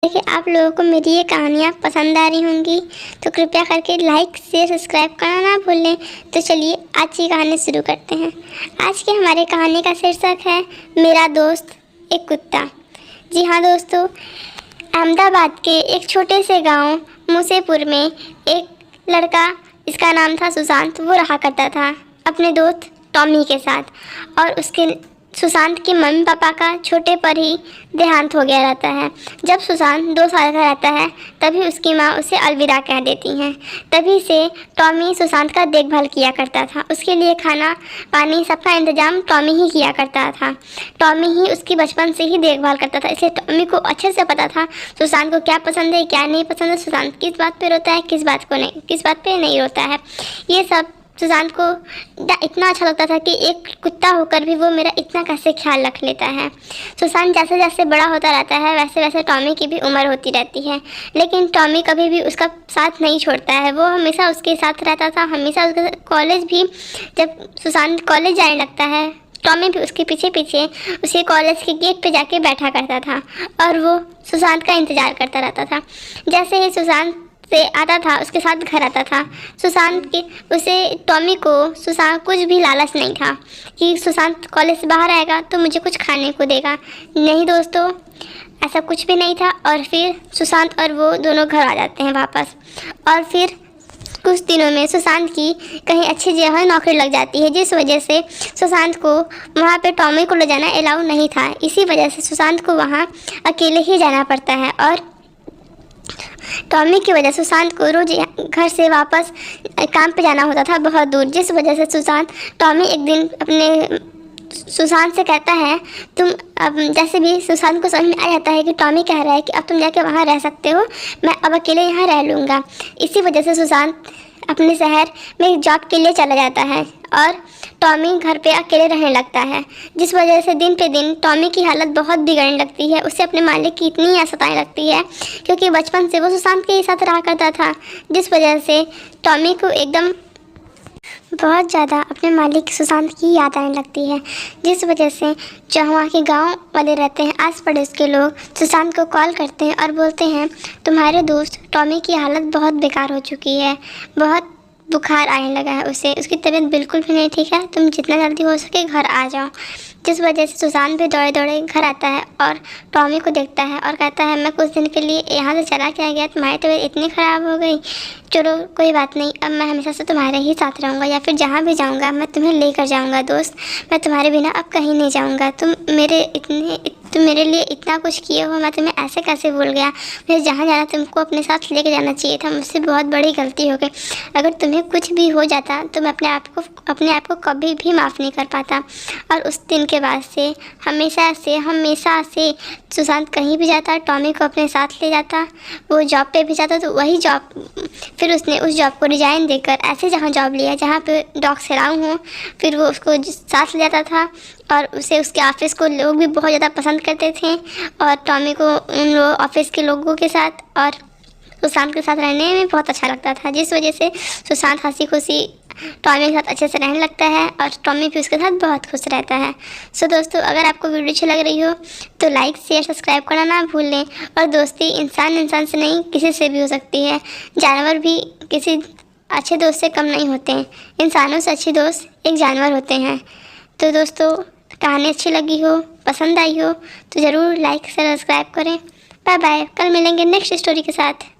देखिए आप लोगों को मेरी ये कहानियाँ पसंद आ रही होंगी तो कृपया करके लाइक शेयर सब्सक्राइब करना ना भूलें। तो चलिए आज की कहानी शुरू करते हैं। आज की हमारे कहानी का शीर्षक है मेरा दोस्त एक कुत्ता। जी हाँ दोस्तों, अहमदाबाद के एक छोटे से गांव मूसेपुर में एक लड़का, इसका नाम था सुशांत, वो रहा करता था अपने दोस्त टॉमी के साथ। और उसके सुशांत की मम्मी पापा का छोटे पर ही देहांत हो गया रहता है। जब सुशांत 2 साल का रहता है तभी उसकी माँ उसे अलविदा कह देती हैं। तभी से टॉमी सुशांत का देखभाल किया करता था। उसके लिए खाना पानी सबका इंतजाम टॉमी ही किया करता था। टॉमी ही उसकी बचपन से ही देखभाल करता था, इसलिए टॉमी को अच्छे से पता था सुशांत को क्या पसंद है क्या नहीं पसंद है, सुशांत किस बात पर रोता है किस बात पर नहीं रोता है। ये सब सुशांत को इतना अच्छा लगता था कि एक कुत्ता होकर भी वो मेरा इतना कैसे ख्याल रख लेता है। सुशांत जैसे जैसे बड़ा होता रहता है वैसे वैसे टॉमी की भी उम्र होती रहती है, लेकिन टॉमी कभी भी उसका साथ नहीं छोड़ता है। वो हमेशा उसके साथ रहता था, हमेशा उसके कॉलेज भी, जब सुशांत कॉलेज जाने लगता है टॉमी भी उसके पीछे पीछे उसके कॉलेज के गेट पे जाके बैठा करता था और वो सुशांत का इंतज़ार करता रहता था। जैसे ही सुशांत से आता था उसके साथ घर आता था सुशांत के, उसे टॉमी को सुशांत कुछ भी लालच नहीं था कि सुशांत कॉलेज से बाहर आएगा तो मुझे कुछ खाने को देगा। नहीं दोस्तों, ऐसा कुछ भी नहीं था। और फिर सुशांत और वो दोनों घर आ जाते हैं वापस। और फिर कुछ दिनों में सुशांत की कहीं अच्छी जगह नौकरी लग जाती है, जिस वजह से सुशांत को वहाँ पे टॉमी को ले जाना अलाउ नहीं था। इसी वजह से सुशांत को वहाँ अकेले ही जाना पड़ता है। और टॉमी की वजह से सुशांत को रोज घर से वापस काम पे जाना होता था बहुत दूर, जिस वजह से टॉमी एक दिन अपने सुशांत से कहता है तुम अब, जैसे भी सुशांत को समझ में आ जाता है कि टॉमी कह रहा है कि अब तुम जाके वहाँ रह सकते हो, मैं अब अकेले यहाँ रह लूँगा। इसी वजह से सुशांत अपने शहर में जॉब के लिए चला जाता है और टॉमी घर पे अकेले रहने लगता है, जिस वजह से दिन पे दिन टॉमी की हालत बहुत बिगड़ने लगती है। उसे अपने मालिक की इतनी याद सताने लगती है क्योंकि बचपन से वो सुशांत के साथ रहा करता था, जिस वजह से टॉमी को एकदम बहुत ज़्यादा अपने मालिक सुशांत की याद आने लगती है। जिस वजह से जो वहाँ के गांव वाले रहते हैं, आस पड़ोस के लोग सुशांत को कॉल करते हैं और बोलते हैं तुम्हारे दोस्त टॉमी की हालत बहुत बेकार हो चुकी है, बहुत बुखार आने लगा है उसे, उसकी तबीयत बिल्कुल भी नहीं ठीक है, तुम जितना जल्दी हो सके घर आ जाओ। जिस वजह से सुशांत भी दौड़े दौड़े घर आता है और टॉमी को देखता है और कहता है मैं कुछ दिन के लिए यहाँ से चला के आ गया, तुम्हारी तबीयत इतनी ख़राब हो गई, चलो कोई बात नहीं, अब मैं हमेशा से तुम्हारे ही साथ रहूँगा, या फिर जहाँ भी जाऊँगा मैं तुम्हें लेकर जाऊँगा दोस्त, मैं तुम्हारे बिना अब कहीं नहीं जाऊँगा। तुम मेरे लिए इतना कुछ किए हो, मैं तुम्हें ऐसे कैसे भूल गया, मुझे जहाँ जाना तुमको अपने साथ लेके जाना चाहिए था, मुझसे बहुत बड़ी गलती हो गई। अगर तुम्हें कुछ भी हो जाता तो मैं अपने आप को कभी भी माफ़ नहीं कर पाता। और उस दिन के बाद से हमेशा से सुशांत कहीं भी जाता टॉमी को अपने साथ ले जाता। वो जॉब पे भी जाता तो वही जॉब, फिर उसने उस जॉब को रिजाइन देकर ऐसे जहाँ जॉब लिया जहाँ पे डॉग सेलाऊं हो, फिर वो उसको साथ ले जाता था और उसे उसके ऑफिस को लोग भी बहुत ज़्यादा पसंद करते थे और टॉमी को उन ऑफिस के लोगों के साथ और सुशांत के साथ रहने में बहुत अच्छा लगता था, जिस वजह से सुशांत हंसी खुशी टॉमी के साथ अच्छे से रहने लगता है और टॉमी भी उसके साथ बहुत खुश रहता है। सो दोस्तों, अगर आपको वीडियो अच्छी लग रही हो तो लाइक शेयर सब्सक्राइब करना ना भूलें। और दोस्ती इंसान से नहीं किसी से भी हो सकती है, जानवर भी किसी अच्छे दोस्त से कम नहीं होते हैं, इंसानों से अच्छे दोस्त एक जानवर होते हैं। तो दोस्तों, कहानी अच्छी लगी हो, पसंद आई हो तो ज़रूर लाइक शेयर सब्सक्राइब करें। बाय बाय, कल मिलेंगे नेक्स्ट स्टोरी के साथ।